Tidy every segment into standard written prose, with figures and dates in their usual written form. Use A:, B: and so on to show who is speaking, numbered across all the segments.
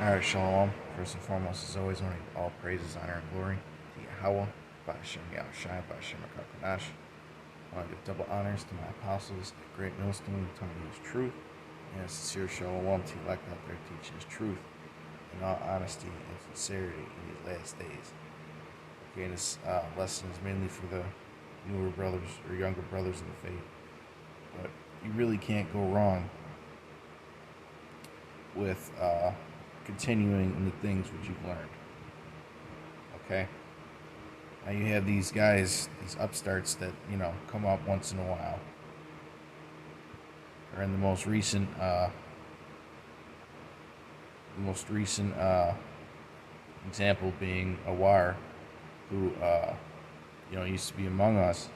A: Alright, Shalom. First and foremost, as always, wanting all praises, honor, and glory to Yahweh, Ba'ashem Yahushai, Ba'ashem HaKadosh. I want to give double honors to my apostles, the great millstone, who told me his truth, and a sincere Shalom to elect out there teaching his truth in all honesty and sincerity in these last days. Okay, and this lesson is mainly for the newer brothers or younger brothers in the faith. But you really can't go wrong with continuing in the things which you've learned. Okay? Now you have these guys, these upstarts that, come up once in a while. Or in the most recent example being Awar, who, used to be among us.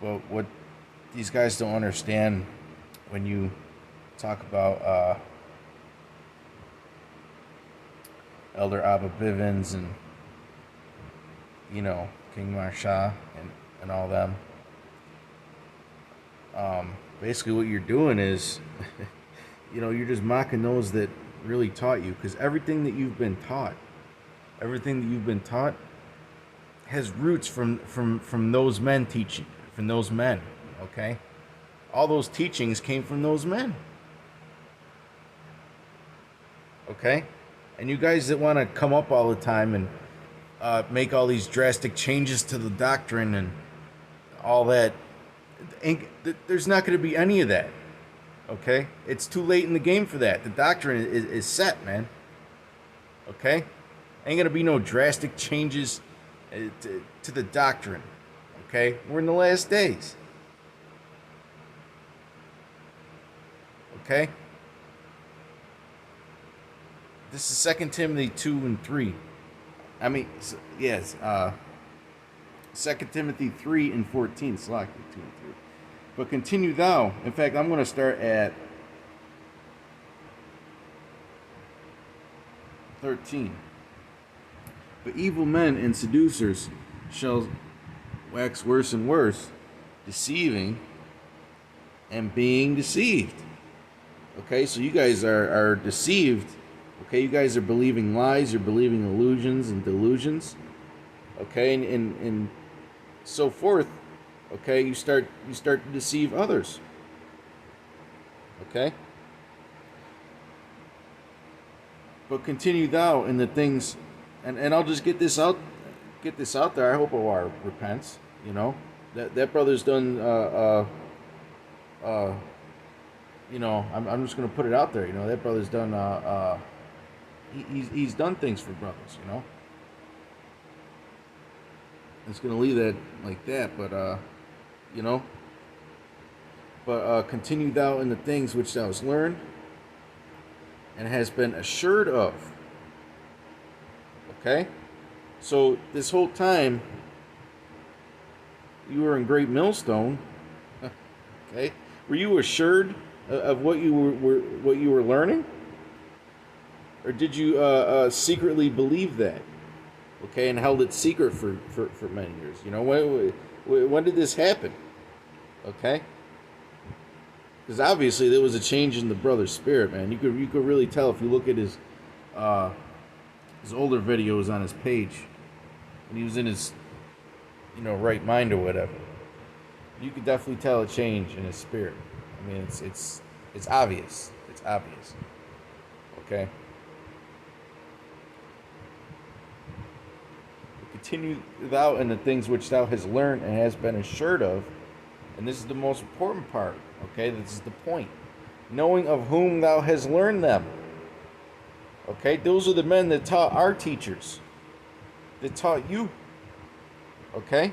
A: But what these guys don't understand when you talk about Elder Abba Bivens and King Marsha and all them. Basically what you're doing is you're just mocking those that really taught you, because everything that you've been taught has roots from those men teaching, from those men. Okay, all those teachings came from those men. Okay, and you guys that want to come up all the time and make all these drastic changes to the doctrine and all that, there's not going to be any of that. Okay, it's too late in the game for that. The doctrine is set, man. Okay, ain't going to be no drastic changes to the doctrine. Okay, we're in the last days. Okay, this is 2 Timothy 2 and 3. I mean, yes, 2 Timothy 3 and 14. Slack 2 and 3. But continue thou. In fact, I'm going to start at 13. But evil men and seducers shall wax worse and worse, deceiving and being deceived. Okay, so you guys are deceived. Okay, you guys are believing lies, you're believing illusions and delusions. Okay, and so forth. Okay, you start to deceive others. Okay? But continue thou in the things, and I'll just get this out there. I hope Awar repents. That brother's done I'm just gonna put it out there. That brother's done he's done things for brothers. It's gonna leave that like that, but continue thou in the things which thou hast learned and has been assured of. Okay, so this whole time you were in Great Millstone. Okay, were you assured of what you were learning, or did you secretly believe that? Okay, and held it secret for many years. When did this happen? Okay, because obviously there was a change in the brother's spirit, man. You could really tell if you look at his older videos on his page when he was in his right mind or whatever. You could definitely tell a change in his spirit. I mean, it's obvious. It's obvious. Okay. Continue thou in the things which thou hast learned and hast been assured of, and this is the most important part. Okay, this is the point. Knowing of whom thou hast learned them. Okay, those are the men that taught our teachers, that taught you. Okay.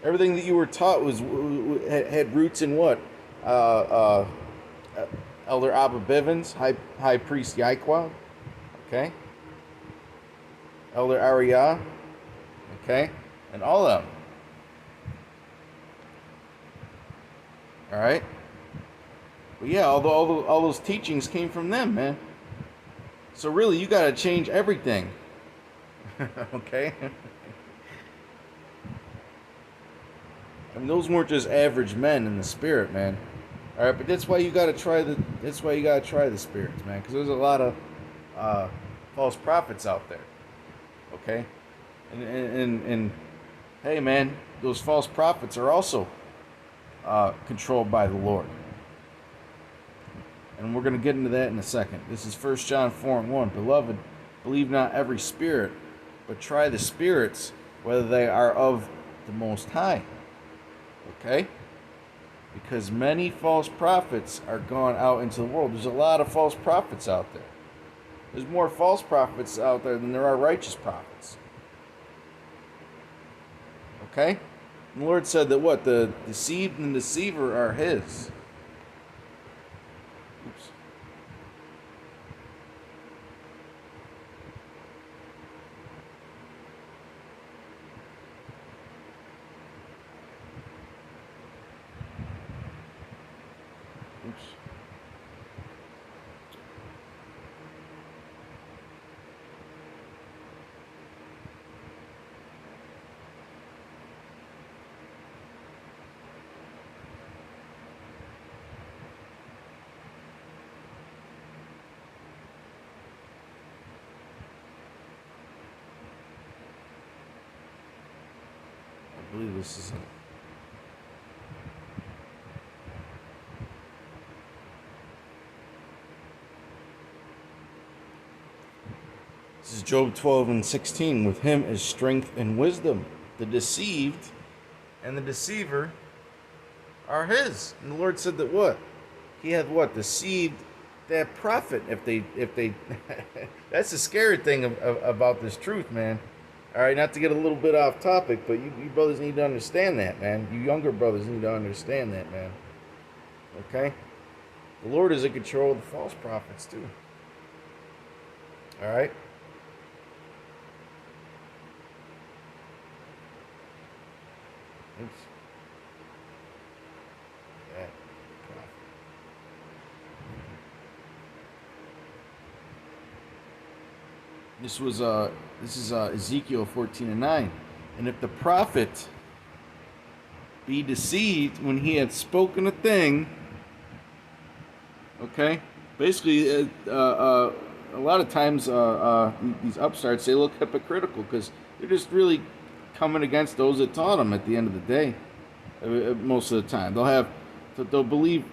A: Everything that you were taught had roots in what? Elder Abba Bivens, High Priest Yaikwad, okay? Elder Ariyah, okay? And all of them. All right? But yeah, all those teachings came from them, man. So really, you got to change everything. Okay? I mean, those weren't just average men in the spirit, man. All right, but that's why you gotta try the. That's why you gotta try the spirits, man, because there's a lot of uh, false prophets out there. Okay, and hey, man, those false prophets are also controlled by the Lord, and we're gonna get into that in a second. This is 1 John 4:1. Beloved, believe not every spirit, but try the spirits whether they are of the Most High. Okay. Because many false prophets are gone out into the world. There's a lot of false prophets out there. There's more false prophets out there than there are righteous prophets. Okay? And the Lord said that what? The deceived and the deceiver are His. Oops. Oops. I believe this is it. This is Job 12:16. With Him is strength and wisdom. The deceived and the deceiver are His. And the Lord said that what? He had what? Deceived that prophet. If they that's the scary thing about this truth, man. All right, not to get a little bit off topic, but you brothers need to understand that, man. You younger brothers need to understand that, man. Okay? The Lord is in control of the false prophets, too. All right? Oops. That prophet. This is Ezekiel 14:9. And if the prophet be deceived when he had spoken a thing, okay, basically a lot of times these upstarts, they look hypocritical because they're just really coming against those that taught them at the end of the day. Most of the time they'll believe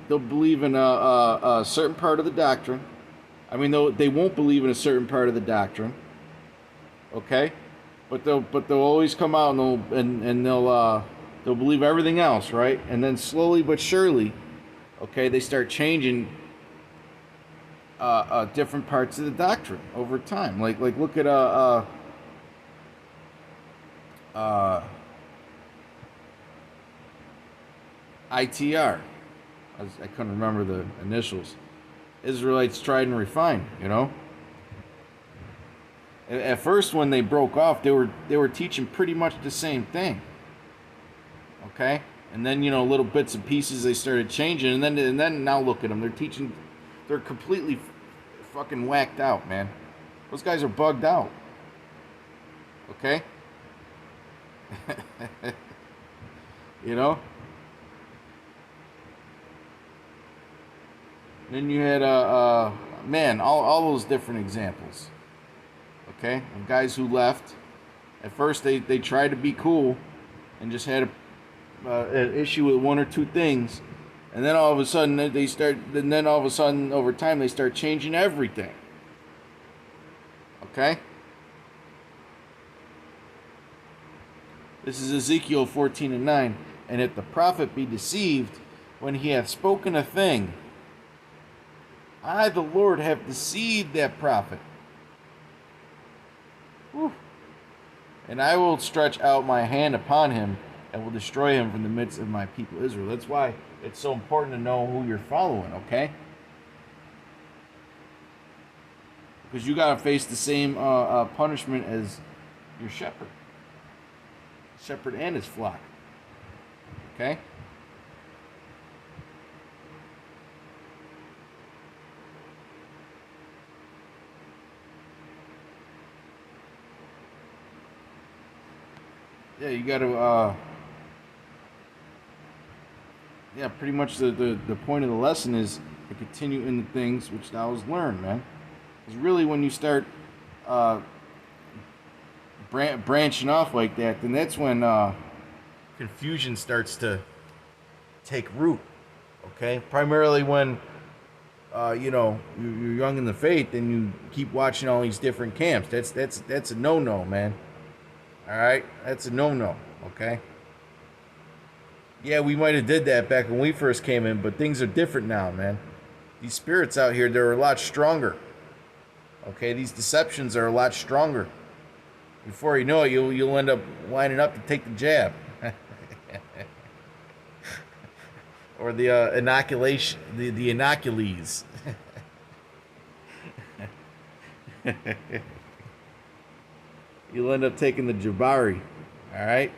A: in a certain part of the doctrine. I mean, they won't believe in a certain part of the doctrine, okay? But they'll always come out and they'll believe everything else, right? And then slowly but surely, okay, they start changing different parts of the doctrine over time. Like look at ITR. I couldn't remember the initials. Israelites tried and refined, you know. At first, when they broke off, they were teaching pretty much the same thing. Okay, and then little bits and pieces they started changing, and then now look at them. They're completely fucking whacked out, man. Those guys are bugged out. Okay, you know. Then you had man, all those different examples. Okay, of guys who left. At first, they tried to be cool, and just had an issue with one or two things, and then all of a sudden over time they start changing everything. Okay. This is Ezekiel 14:9, and if the prophet be deceived when he hath spoken a thing, I, the Lord, have deceived that prophet. Whew. And I will stretch out my hand upon him and will destroy him from the midst of my people Israel. That's why it's so important to know who you're following, okay? Because you got to face the same punishment as your shepherd. Shepherd and his flock. Okay? Yeah, you got to yeah, pretty much the point of the lesson is to continue in the things which thou hast learned, man. Because really, when you start uh, branching off like that, then that's when confusion starts to take root. Okay, primarily when you're young in the faith and you keep watching all these different camps. That's a no-no, man. All right, that's a no-no. Okay. Yeah, we might have did that back when we first came in, but things are different now, man. These spirits out here, they're a lot stronger. Okay, these deceptions are a lot stronger. Before you know it, you'll end up lining up to take the jab, or the inoculation, the inocules. You'll end up taking the Jabari. All right.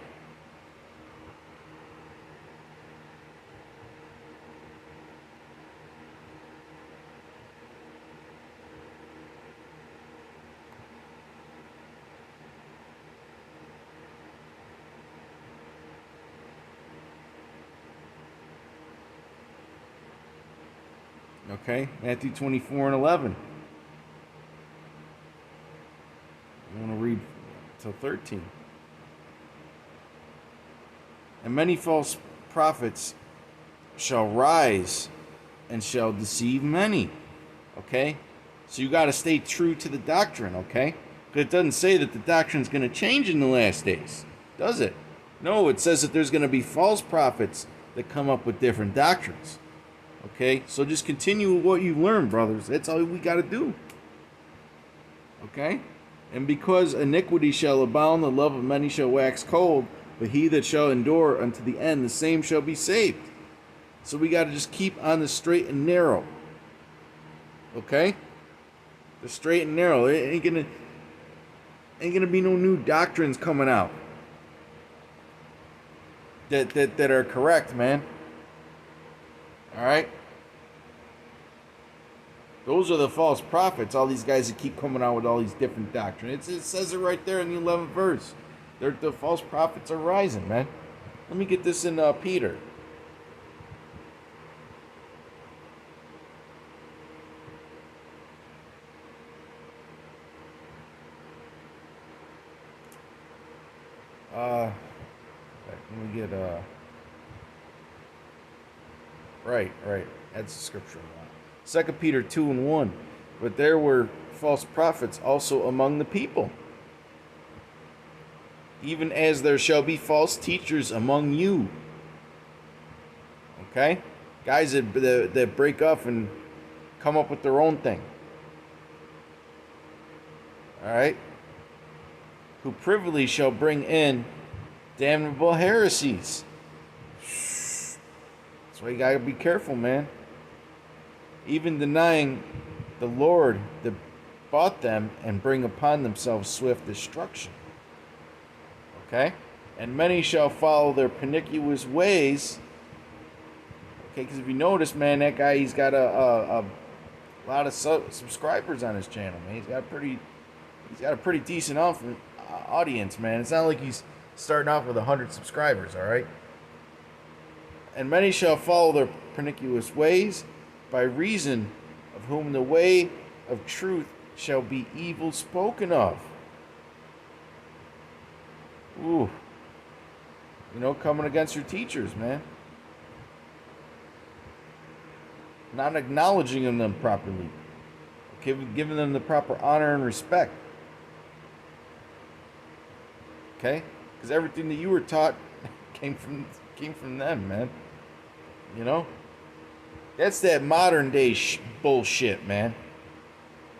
A: Okay, Matthew 24:11. I want to read till 13. And many false prophets shall rise and shall deceive many. Okay? So you got to stay true to the doctrine, okay? Because it doesn't say that the doctrine is going to change in the last days, does it? No, it says that there's going to be false prophets that come up with different doctrines. Okay? So just continue with what you've learned, brothers. That's all we got to do. Okay? And because iniquity shall abound, the love of many shall wax cold, but he that shall endure unto the end, the same shall be saved. So we got to just keep on the straight and narrow. Okay? The straight and narrow. It ain't gonna be no new doctrines coming out that are correct, man. All right? Those are the false prophets, all these guys that keep coming out with all these different doctrines. It says it right there in the 11th verse. The false prophets are rising, man. Let me get this in Peter. Let me get right. That's the scripture. 2 Peter 2:1. But there were false prophets also among the people, even as there shall be false teachers among you. Okay? Guys that break off and come up with their own thing. Alright? Who privily shall bring in damnable heresies. That's why you gotta be careful, man. Even denying the Lord that bought them and bring upon themselves swift destruction. Okay? And many shall follow their pernicious ways. Okay, because if you notice, man, that guy, he's got a lot of subscribers on his channel, man. He's got a pretty decent audience, man. It's not like he's starting off with 100 subscribers, all right? And many shall follow their pernicious ways, by reason of whom the way of truth shall be evil spoken of. Ooh. You know, coming against your teachers, man. Not acknowledging them properly. Giving them the proper honor and respect. Okay? Because everything that you were taught came from them, man. You know? That's that modern day bullshit, man.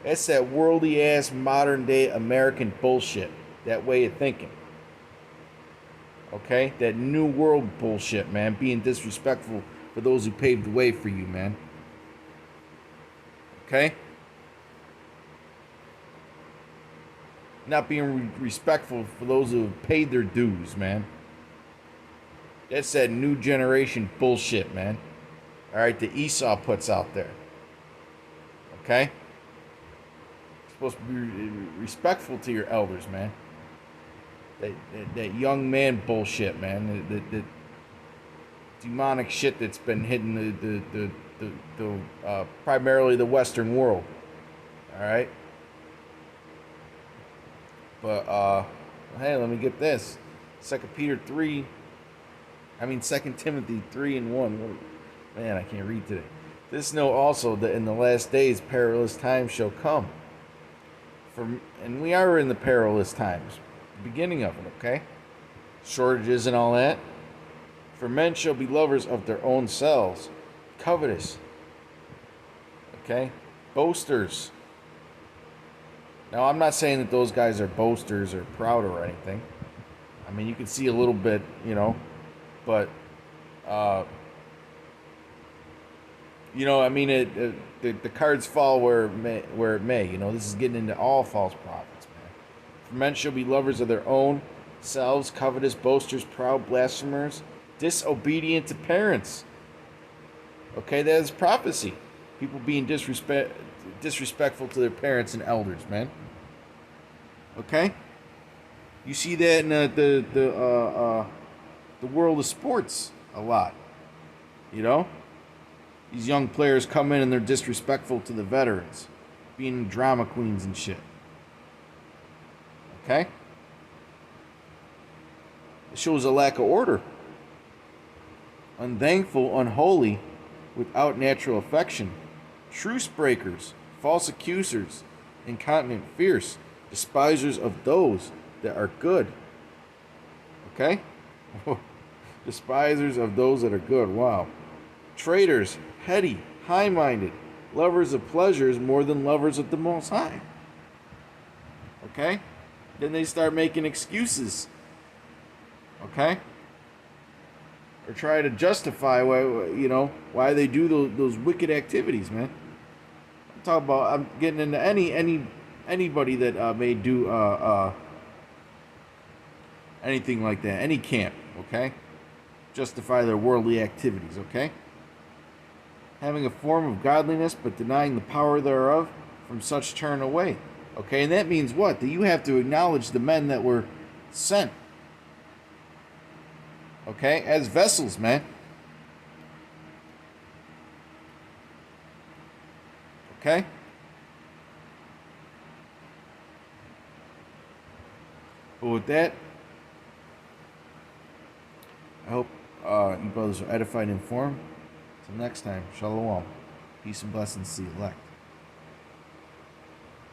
A: That's that worldly ass modern day American bullshit. That way of thinking. Okay? That new world bullshit, man. Being disrespectful for those who paved the way for you, man. Okay? Not being respectful for those who have paid their dues, man. That's that new generation bullshit, man. Alright, the Esau puts out there. Okay? You're supposed to be respectful to your elders, man. That young man bullshit, man. demonic shit that's been hitting the primarily the Western world. All right. But hey, let me get this. Second Timothy 3:1. Man, I can't read today. This know also that in the last days perilous times shall come. And we are in the perilous times, the beginning of it, okay? Shortages and all that. For men shall be lovers of their own selves, covetous, okay? Boasters. Now, I'm not saying that those guys are boasters or proud or anything. I mean, you can see a little bit, but, I mean, the cards fall where it may. This is getting into all false prophets, man. For men shall be lovers of their own selves, covetous, boasters, proud, blasphemers, disobedient to parents. Okay, that is prophecy. People being disrespectful to their parents and elders, man. Okay, you see that in the world of sports a lot. These young players come in and they're disrespectful to the veterans, being drama queens and shit. Okay, it shows a lack of order. Unthankful, unholy, without natural affection, truce breakers, false accusers, incontinent, fierce, despisers of those that are good. Okay? Despisers of those that are good. Wow. Traitors, heady, high-minded, lovers of pleasures more than lovers of the Most High. Okay? Then they start making excuses. Okay? Or try to justify why they do those wicked activities, man. I'm getting into anybody that may do anything like that, any camp, okay? Justify their worldly activities, okay? Having a form of godliness but denying the power thereof, from such turn away. Okay, and that means what? That you have to acknowledge the men that were sent. Okay, as vessels, man. Okay? But with that, I hope you brothers are edified and informed. Until next time, shalom. Peace and blessings to the elect.